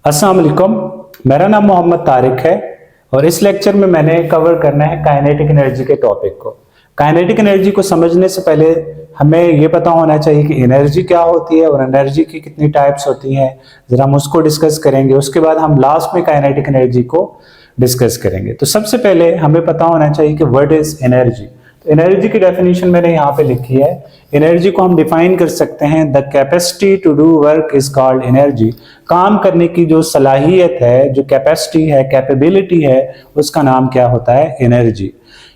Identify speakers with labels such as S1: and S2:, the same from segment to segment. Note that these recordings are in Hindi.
S1: अस्सलाम वालेकुम, मेरा नाम मोहम्मद तारिक है और इस लेक्चर में मैंने कवर करना है काइनेटिक एनर्जी के टॉपिक को। काइनेटिक एनर्जी को समझने से पहले हमें ये पता होना चाहिए कि एनर्जी क्या होती है और एनर्जी की कितनी टाइप्स होती हैं। जरा हम उसको डिस्कस करेंगे, उसके बाद हम लास्ट में काइनेटिक एनर्जी को डिस्कस करेंगे। तो सबसे पहले हमें पता होना चाहिए कि व्हाट इज एनर्जी। एनर्जी की डेफिनेशन मैंने यहाँ पे लिखी है। एनर्जी को हम डिफाइन कर सकते हैं, the capacity to do work is called energy. काम करने की जो सलाहियत है, जो कैपेसिटी है, कैपेबिलिटी है, उसका नाम क्या होता है? एनर्जी।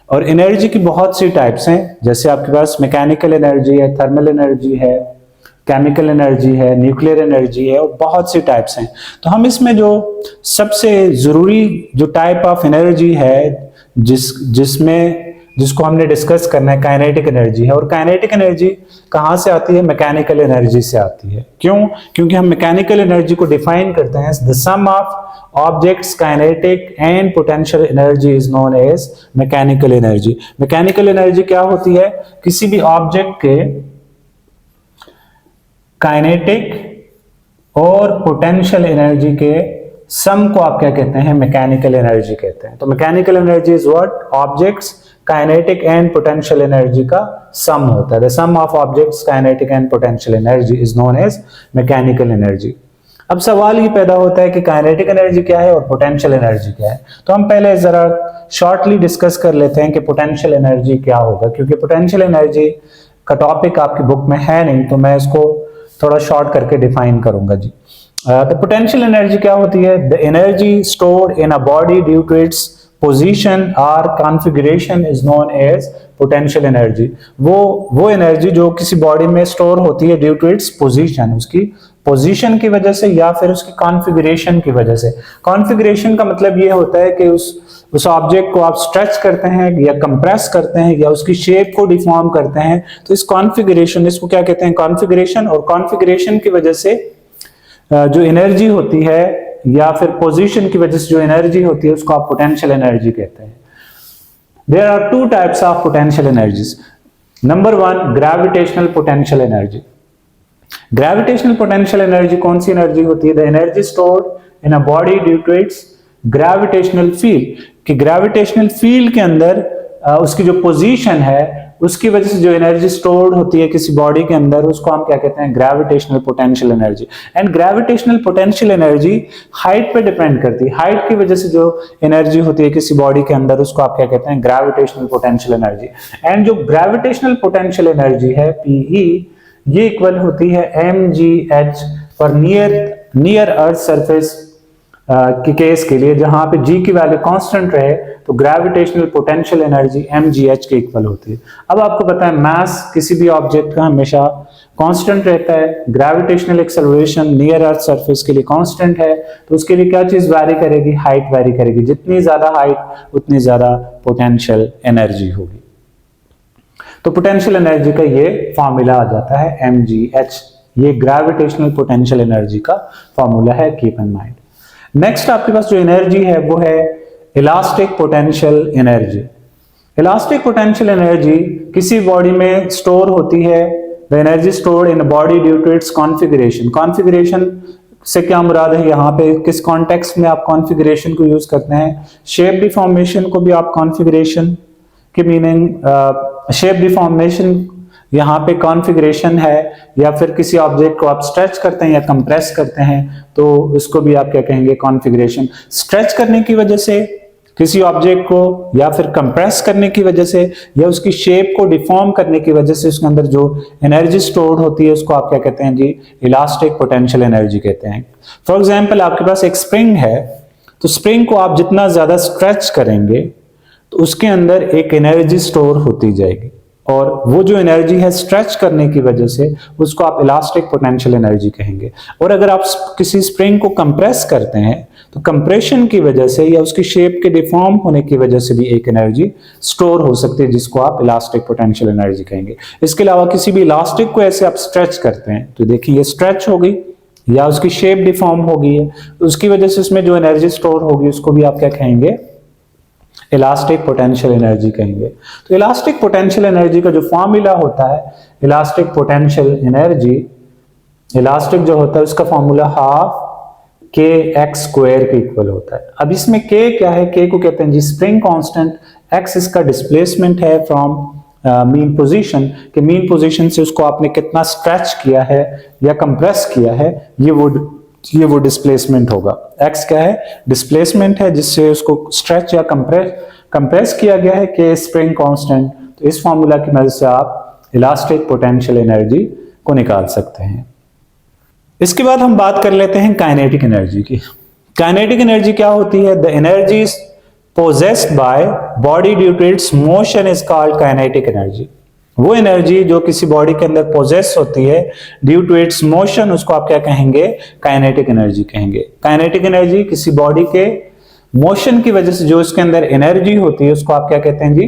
S1: और एनर्जी की बहुत सी टाइप्स हैं, जैसे आपके पास मैकेनिकल एनर्जी है, थर्मल एनर्जी है, केमिकल एनर्जी है, न्यूक्लियर एनर्जी है, और बहुत सी टाइप्स हैं। तो हम इसमें जो सबसे जरूरी जो टाइप ऑफ एनर्जी है जिसको हमने डिस्कस करना है, काइनेटिक एनर्जी है। और काइनेटिक एनर्जी कहाँ से आती है? मैकेनिकल एनर्जी से आती है। क्यों? क्योंकि हम मैकेनिकल एनर्जी को डिफाइन करते हैं, the sum of objects kinetic and potential energy is known as mechanical energy. Mechanical energy क्या होती है? किसी भी ऑब्जेक्ट के काइनेटिक और पोटेंशियल एनर्जी के सम को आप क्या कहते हैं? मैकेनिकल एनर्जी कहते हैं। तो mechanical energy is what? Objects kinetic and potential energy का सम होता है। The sum of objects kinetic and potential energy is known as mechanical energy. अब सवाल ये पैदा होता है कि काइनेटिक एनर्जी क्या है और पोटेंशियल एनर्जी क्या है। तो हम पहले जरा शॉर्टली डिस्कस कर लेते हैं कि पोटेंशियल एनर्जी क्या होगा, क्योंकि पोटेंशियल एनर्जी का टॉपिक आपकी बुक में है नहीं, तो मैं इसको थोड़ा शॉर्ट करके डिफाइन करूंगा जी। द पोटेंशियल एनर्जी क्या होती है? The energy stored in a body due to its position और configuration is known as potential energy. वो एनर्जी जो किसी बॉडी में स्टोर होती है ड्यू टू इट्स पोजीशन, उसकी पोजीशन की वजह से या फिर उसकी कॉन्फ़िगरेशन की वजह से। कॉन्फ़िगरेशन का मतलब ये होता है कि उस ऑब्जेक्ट को आप स्ट्रेच करते हैं या कंप्रेस करते हैं या उसकी शेप को डिफॉर्म करते हैं, तो इस कॉन्फ़िगरेशन, इसको क्या कहते हैं? कॉन्फ़िगरेशन। और कॉन्फ़िगरेशन की वजह से जो एनर्जी होती है या फिर पोजीशन की वजह से जो एनर्जी होती है, उसको आप पोटेंशियल एनर्जी कहते हैं। There are two types of potential energies. Number one, gravitational potential energy. Gravitational potential energy कौन सी एनर्जी होती है? The energy stored in a body due to its gravitational field. कि ग्रेविटेशनल फील्ड के अंदर उसकी जो पोजीशन है, उसकी वजह से जो एनर्जी स्टोर्ड होती है किसी बॉडी के अंदर, उसको हम क्या कहते हैं? Gravitational potential energy. And gravitational potential energy height पे डिपेंड करती है। हाइट की वजह से जो एनर्जी होती है किसी बॉडी के अंदर, उसको आप क्या कहते हैं? Gravitational potential energy. एंड जो ग्रेविटेशनल पोटेंशियल एनर्जी है, पीई, ये इक्वल होती है mgh पर नियर अर्थ सरफेस के केस के लिए, जहां पे g की वैल्यू कांस्टेंट रहे, तो ग्रेविटेशनल पोटेंशियल एनर्जी mgh के इक्वल होती है। अब आपको पता है मास किसी भी ऑब्जेक्ट का हमेशा कांस्टेंट रहता है। Gravitational acceleration near earth surface के लिए कांस्टेंट है, तो उसके लिए क्या चीज वैरी करेगी? हाइट वैरी करेगी। जितनी ज्यादा हाइट उतनी ज्यादा पोटेंशियल एनर्जी होगी। तो पोटेंशियल एनर्जी का ये फॉर्मूला आ जाता है mgh। ये ग्रेविटेशनल पोटेंशियल एनर्जी का फॉर्मूला है, कीप इन माइंड। नेक्स्ट आपके पास जो एनर्जी है वो है elastic potential energy. Elastic potential energy किसी बॉडी में स्टोर होती है। The energy stored in body due to its configuration. Configuration से क्या मुराद है? यहाँ पे किस कॉन्टेक्स्ट में आप कॉन्फ़िगरेशन को यूज करते हैं? शेप डिफॉर्मेशन को भी आप कॉन्फ़िगरेशन की मीनिंग, शेप डिफॉर्मेशन यहाँ पे कॉन्फ़िगरेशन है, या फिर किसी ऑब्जेक्ट को आप स्ट्रेच करते हैं या कंप्रेस करते हैं, तो उसको भी आप क्या कहेंगे? कॉन्फ़िगरेशन। स्ट्रेच करने की वजह से किसी ऑब्जेक्ट को, या फिर कंप्रेस करने की वजह से, या उसकी शेप को डिफॉर्म करने की वजह से उसके अंदर जो एनर्जी स्टोर्ड होती है, उसको आप क्या कहते हैं जी? इलास्टिक पोटेंशियल एनर्जी कहते हैं। फॉर एग्जाम्पल, आपके पास एक स्प्रिंग है, तो स्प्रिंग को आप जितना ज्यादा स्ट्रेच करेंगे तो उसके अंदर एक एनर्जी स्टोर होती जाएगी, और वो जो एनर्जी है स्ट्रेच करने की वजह से, उसको आप इलास्टिक पोटेंशियल एनर्जी कहेंगे। और अगर आप किसी स्प्रिंग को कंप्रेस करते हैं, तो कंप्रेशन की वजह से या उसकी शेप के डिफॉर्म होने की वजह से भी एक एनर्जी स्टोर हो सकती है, जिसको आप इलास्टिक पोटेंशियल एनर्जी कहेंगे। इसके अलावा किसी भी इलास्टिक को ऐसे आप स्ट्रेच करते हैं, तो देखिए ये स्ट्रेच हो गई या उसकी शेप डिफॉर्म हो गई है, उसकी वजह से उसमें जो एनर्जी स्टोर होगी, उसको भी आप क्या कहेंगे? इलास्टिक पोटेंशियल एनर्जी कहेंगे। तो इलास्टिक पोटेंशियल एनर्जी का जो फॉर्मूला होता है, इलास्टिक पोटेंशियल एनर्जी, इलास्टिक जो होता है उसका फॉर्मूला हाफ के एक्स स्क्वायर के इक्वल होता है। अब इसमें के क्या है, के को कहते हैं जी स्प्रिंग कांस्टेंट, एक्स इसका डिस्प्लेसमेंट है फ्रॉम मीन पोजीशन, कि मीन पोजीशन से उसको आपने कितना स्ट्रेच किया है या कंप्रेस किया है, ये वो डिस्प्लेसमेंट होगा। एक्स क्या है, डिस्प्लेसमेंट है जिससे उसको स्ट्रेच या कंप्रेस किया गया है, के स्प्रिंग कांस्टेंट। तो इस फॉर्मूला की मदद से आप इलास्टिक पोटेंशियल एनर्जी को निकाल सकते हैं। इसके बाद हम बात कर लेते हैं काइनेटिक एनर्जी की। काइनेटिक एनर्जी क्या होती है, the energy possessed by body due to its motion is called kinetic energy। वो एनर्जी जो किसी बॉडी के अंदर पोजेस होती है ड्यू टू इट्स मोशन, उसको आप क्या कहेंगे, काइनेटिक एनर्जी कहेंगे। काइनेटिक एनर्जी किसी बॉडी के मोशन की वजह से जो उसके अंदर एनर्जी होती है उसको आप क्या कहते हैं जी,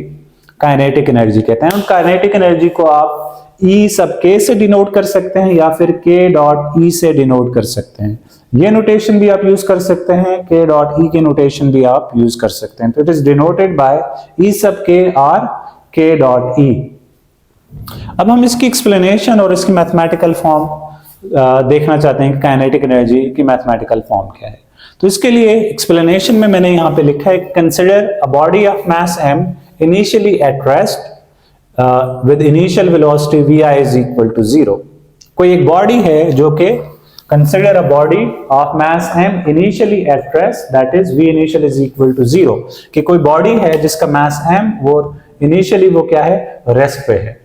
S1: काइनेटिक एनर्जी कहते हैं। काइनेटिक एनर्जी को आप E सब K से डिनोट कर सकते हैं या फिर K डॉट E से डिनोट कर सकते हैं। ये नोटेशन भी आप यूज कर सकते हैं, K डॉट E के नोटेशन भी आप यूज कर सकते हैं। तो it is denoted by E सब K और K डॉट E। अब हम इसकी एक्सप्लेनेशन और इसकी मैथमेटिकल फॉर्म देखना चाहते हैं कि काइनेटिक एनर्जी की मैथमेटिकल फॉर्म क्या है। तो इसके लिए एक्सप्लेनेशन में मैंने यहाँ पे लिखा है, consider a body of mass m initially at rest with initial velocity vi is equal to 0। कोई एक बॉडी है जो कि consider a body of mass m initially at rest, that is v initial is equal to 0, कि कोई बॉडी है जिसका mass m वो initially वो क्या है, रेस्ट पे है।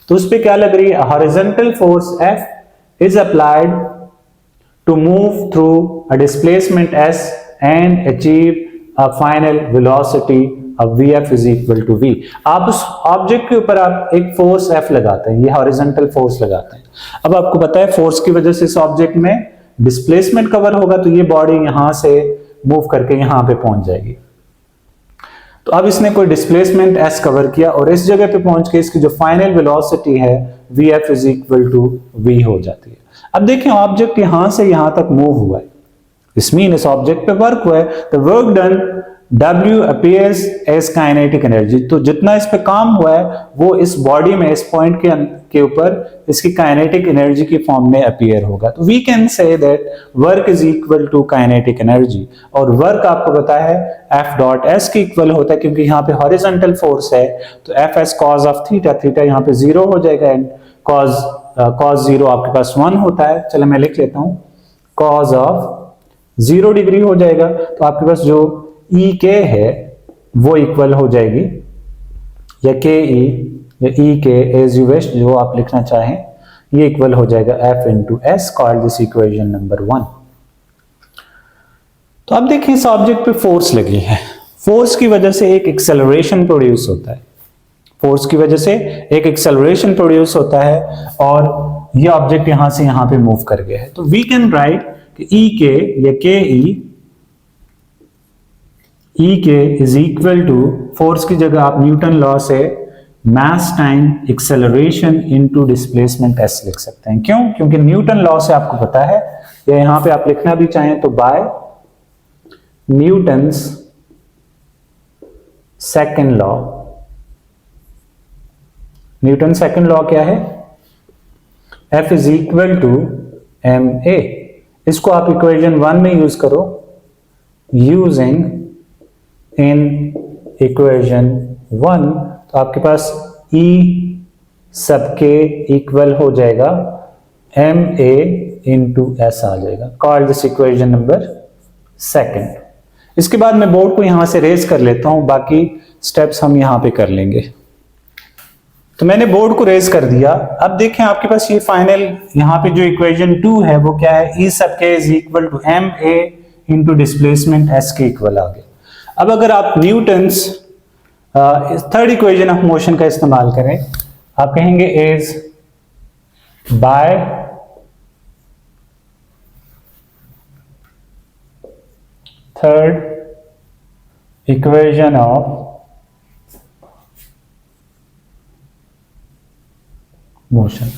S1: तो उस पे क्या लग रही है, horizontal force F is applied to move through a displacement s and achieve a final velocity अब Vf is equal to V। आप उस ऑब्जेक्ट के ऊपर आप एक फोर्स F लगाते हैं, ये हॉरिजॉन्टल फोर्स लगाते हैं। अब आपको पता है फोर्स की वजह से इस ऑब्जेक्ट में डिस्प्लेसमेंट कवर होगा, तो ये बॉडी यहां से मूव करके यहां पे पहुंच जाएगी। तो अब इसने कोई डिस्प्लेसमेंट S कवर किया और इस जगह पे पहुंच के इसकी जो फाइनल वेलोसिटी है Vf is equal to V हो जाती है। अब देखें ऑब्जेक्ट यहां से यहां तक मूव हुआ है, इस मीन इस ऑब्जेक्ट पे वर्क हुआ है, तो work done W appears as kinetic energy। तो जितना इस पे काम हुआ है वो इस बॉडी में इस पॉइंट के ऊपर इसकी काइनेटिक एनर्जी की फॉर्म में अपीयर होगा। तो we can say that work is equal to kinetic energy, और वर्क आपको पता है F डॉट S के इक्वल होता है, क्योंकि यहाँ पे हॉरिजॉन्टल फोर्स है तो F S cos of theta, theta यहाँ पे 0 हो जाएगा एंड cos 0 आपके पास 1 होता है। चलो मैं लिख लेता हूँ, cos ऑफ 0 डिग्री हो जाएगा। तो आपके पास जो E K है वो इक्वल हो जाएगी, या के ई या ई के एज यू विश, जो आप लिखना चाहें, ये इक्वल हो जाएगा F into S, called this equation number 1। तो अब देखिए इस ऑब्जेक्ट पे फोर्स लगी है, फोर्स की वजह से एक एक्सेलरेशन प्रोड्यूस होता है, फोर्स की वजह से एक एक्सेलरेशन प्रोड्यूस होता है और ये ऑब्जेक्ट यहां से यहां पे मूव कर गया है। तो वी कैन राइट कि ई के या के ई के इज इक्वल टू, फोर्स की जगह आप न्यूटन लॉ से मास time acceleration into displacement S लिख सकते हैं। क्यों? क्योंकि न्यूटन लॉ से आपको पता है, या यहां पे आप लिखना भी चाहें तो by Newton's second law. Newton second law क्या है? F is equal to m a. इसको आप इक्वेशन 1 में यूज करो, यूजिंग इन इक्वेशन 1, तो आपके पास E सबके इक्वल हो जाएगा एम ए इंटू एस आ जाएगा, कॉल्ड दिस इक्वेशन नंबर 2। इसके बाद मैं बोर्ड को यहां से रेज कर लेता हूं, बाकी स्टेप्स हम यहां पे कर लेंगे। तो मैंने बोर्ड को रेज कर दिया। अब देखें आपके पास ये फाइनल यहां पे जो इक्वेशन 2 है वो क्या है? E सब के is equal to m a into displacement s के इक्वल आ गया। अब अगर आप Newton's third equation of motion का इस्तेमाल करें, आप कहेंगे is by third equation of motion.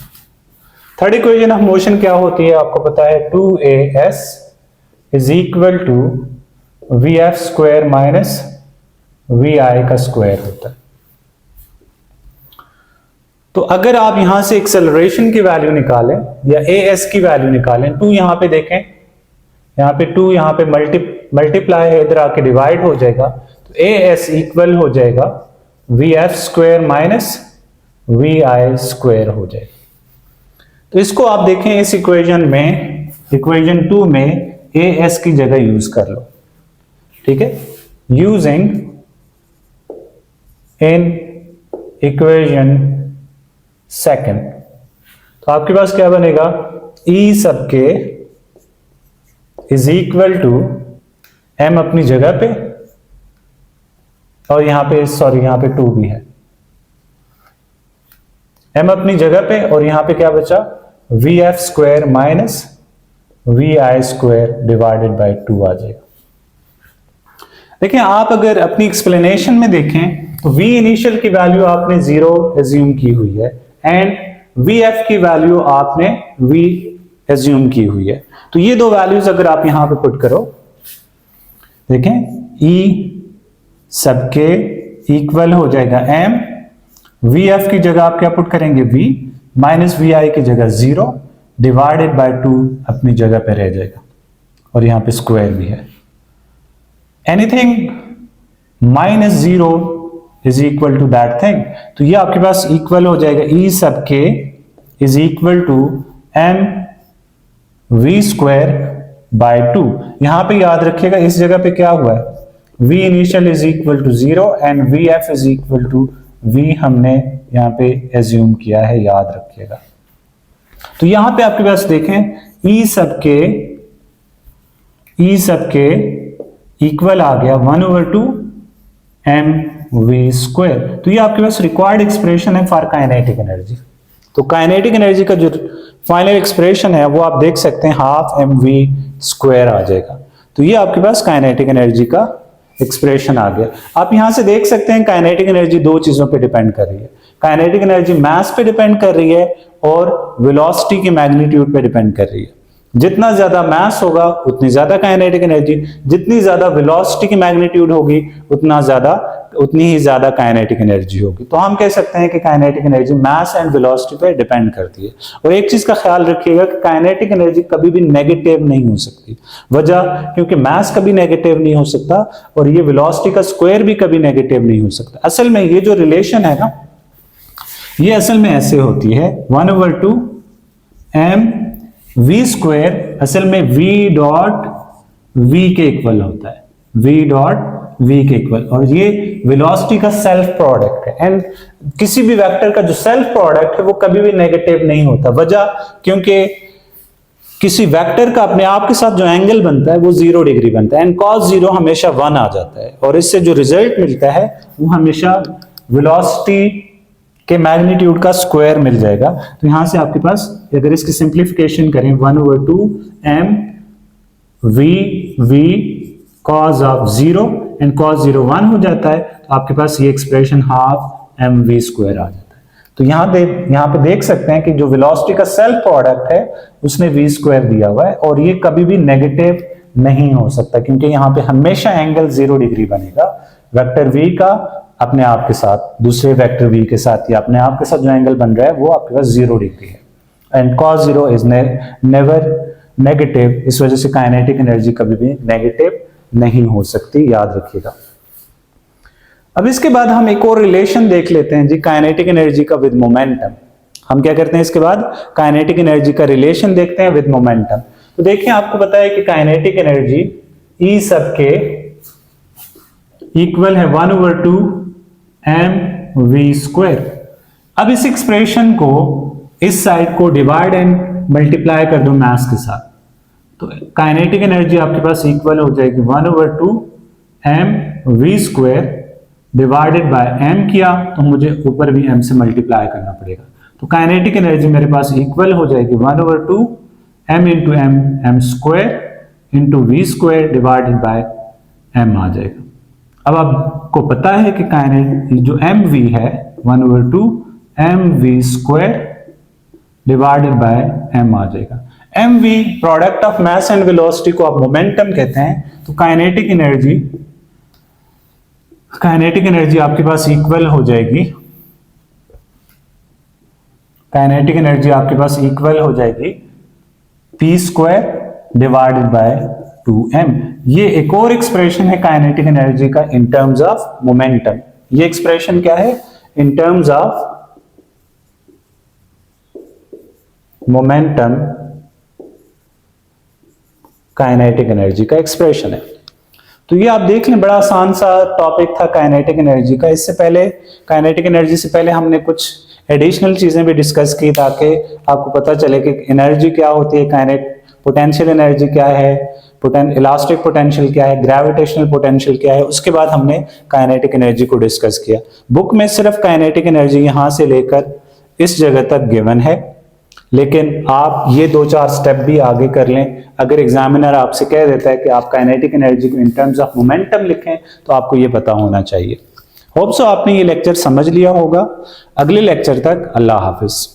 S1: Third equation of motion क्या होती है? आपको पता है 2as is equal to v f square minus v i का स्क्वायर होता है। तो अगर आप यहां से एक्सेलरेशन की वैल्यू निकालें या ए एस की वैल्यू निकालें, 2 यहां पे देखें, यहाँ पे 2 यहाँ पे मल्टीप्लाई है, इधर आके डिवाइड हो जाएगा, तो ए एस इक्वल हो जाएगा v f square minus v i square हो जाएगा। तो इसको आप देखें इस इक्वेशन में, इक्वेशन 2 में ए एस की जगह यूज कर लो, ठीक है। यूजिंग इन इक्वेशन सेकंड, तो आपके पास क्या बनेगा, ई सबके इज इक्वल टू एम अपनी जगह पे, और यहां पे सॉरी यहां पे 2 भी है, एम अपनी जगह पे, और यहां पे क्या बचा, v f square minus v i square divided by 2 आ जाएगा। देखिए आप अगर अपनी एक्सप्लेनेशन में देखें तो v इनिशियल की वैल्यू आपने 0 एज्यूम की हुई है एंड vf की वैल्यू आपने v एज्यूम की हुई है। तो ये दो वैल्यूज अगर आप यहां पे पुट करो, देखें e सबके इक्वल हो जाएगा m, vf की जगह आप क्या पुट करेंगे v, माइनस vi की जगह 0 डिवाइडेड बाय 2 अपनी जगह पे रह जाएगा, और यहां पे स्क्वायर भी है। Anything minus 0 is equal to that thing, तो ये आपके पास इक्वल हो जाएगा ई सबके is equal to m v square by 2। यहां पे याद रखिएगा इस जगह पे क्या हुआ है, v initial is equal to 0 and v f is equal to v हमने यहां पे एज्यूम किया है, याद रखिएगा। तो यहां पे आपके पास देखें ई सबके इक्वल आ गया 1/2 एम वी स्क्वायर। तो ये आपके पास रिक्वायर्ड एक्सप्रेशन है फॉर काइनेटिक एनर्जी। तो काइनेटिक एनर्जी का जो फाइनल एक्सप्रेशन है वो आप देख सकते हैं हाफ एम वी स्क्वायर आ जाएगा। तो ये आपके पास काइनेटिक एनर्जी का एक्सप्रेशन आ गया। आप यहां से देख सकते हैं काइनेटिक एनर्जी दो चीजों पे डिपेंड कर रही है। काइनेटिक एनर्जी मास पे डिपेंड कर रही है और वेलोसिटी की मैग्नीट्यूड पे डिपेंड कर रही है। जितना ज्यादा मास होगा उतनी ज्यादा काइनेटिक एनर्जी, जितनी ज्यादा वेलोसिटी की मैग्नीट्यूड होगी उतनी ही ज्यादा काइनेटिक एनर्जी होगी। तो हम कह सकते हैं कि kinetic energy mass and velocity पे डिपेंड करती है। और एक चीज का ख्याल रखिएगा कि काइनेटिक एनर्जी कभी भी नेगेटिव नहीं हो सकती। वजह, क्योंकि मास कभी नेगेटिव नहीं हो सकता और ये वेलोसिटी का स्क्वायर भी कभी नेगेटिव नहीं हो सकता। असल में ये जो रिलेशन है ना, ये असल में ऐसे होती है 1/2 एम वी स्क्वायर असल में v डॉट v के इक्वल होता है, v डॉट v के इक्वल, और ये वेलोसिटी का सेल्फ प्रोडक्ट है। एंड किसी भी वेक्टर का जो सेल्फ प्रोडक्ट है वो कभी भी नेगेटिव नहीं होता। वजह, क्योंकि किसी वेक्टर का अपने आप के साथ जो एंगल बनता है वो 0 डिग्री बनता है एंड cos 0 हमेशा 1 आ जाता है, और इससे जो रिजल्ट मिलता है वो हमेशा वेलोसिटी के मैग्नीट्यूड का स्क्वायर मिल जाएगा। तो यहां से आपके पास अगर इसकी सिंप्लीफिकेशन करें 1/2 m v cos of 0 and cos 0 1 हो जाता है। तो आपके पास ये expression half m v square आ जाता है। तो यहां पे देख सकते हैं कि जो वेलोसिटी का सेल्फ प्रोडक्ट है उसने वी स्क्वायर दिया हुआ है और ये कभी भी नेगेटिव नहीं हो सकता, क्योंकि यहां पे हमेशा एंगल 0 डिग्री बनेगा। वेक्टर वी का अपने आप के साथ दूसरे वेक्टर v के साथ या अपने आप के साथ जो एंगल बन रहा है वो आपके पास 0 डिग्री है and cos 0 is never negative. इस वजह से काइनेटिक एनर्जी कभी भी नेगेटिव नहीं हो सकती, याद रखिएगा। अब इसके बाद हम एक और रिलेशन देख लेते हैं जी, काइनेटिक एनर्जी का विद मोमेंटम। हम क्या करते हैं इसके बाद, काइनेटिक एनर्जी का रिलेशन देखते हैं विद मोमेंटम। तो देखिए आपको पता है कि काइनेटिक एनर्जी ई सबके इक्वल है 1/2 एम वी स्क्वायर। अब इस एक्सप्रेशन को इस साइड को डिवाइड एंड मल्टीप्लाई कर दो मास के साथ, तो काइनेटिक एनर्जी आपके पास इक्वल हो जाएगी 1/2 m v square divided by m किया तो मुझे ऊपर भी एम से मल्टीप्लाई करना पड़ेगा। तो काइनेटिक एनर्जी मेरे पास इक्वल हो जाएगी 1/2 m into m square into v square divided by m आ जाएगा। अब आपको पता है कि काइनेटिक जो एम वी है 1/2 m v square divided by m आ जाएगा। M v product of mass and velocity को आप मोमेंटम कहते हैं। तो काइनेटिक एनर्जी आपके पास इक्वल हो जाएगी, काइनेटिक एनर्जी आपके पास इक्वल हो जाएगी P square divided bye 2m। ये एक और एक्सप्रेशन है काइनेटिक एनर्जी का इन टर्म्स ऑफ मोमेंटम। ये एक्सप्रेशन क्या है? In terms of momentum kinetic energy का एक्सप्रेशन है। तो ये आप देख लें, बड़ा आसान सा टॉपिक था काइनेटिक एनर्जी का। इससे पहले काइनेटिक एनर्जी से पहले हमने कुछ एडिशनल चीजें भी डिस्कस की ताकि आपको पता चले कि एनर्जी क्या होती है, काइनेट पोटेंशियल एनर्जी क्या है, इलास्टिक पोटेंशियल क्या है, ग्रेविटेशनल पोटेंशियल क्या है। उसके बाद हमने काइनेटिक एनर्जी को डिस्कस किया। बुक में सिर्फ काइनेटिक एनर्जी यहां से लेकर इस जगह तक गिवन है, लेकिन आप ये 2-4 स्टेप भी आगे कर लें। अगर एग्जामिनर आपसे कह देता है कि आप काइनेटिक एनर्जी को इन टर्म्स ऑफ मोमेंटम लिखें तो आपको ये पता होना चाहिए। होप सो आपने ये लेक्चर समझ लिया होगा। अगले लेक्चर तक अल्लाह हाफिज।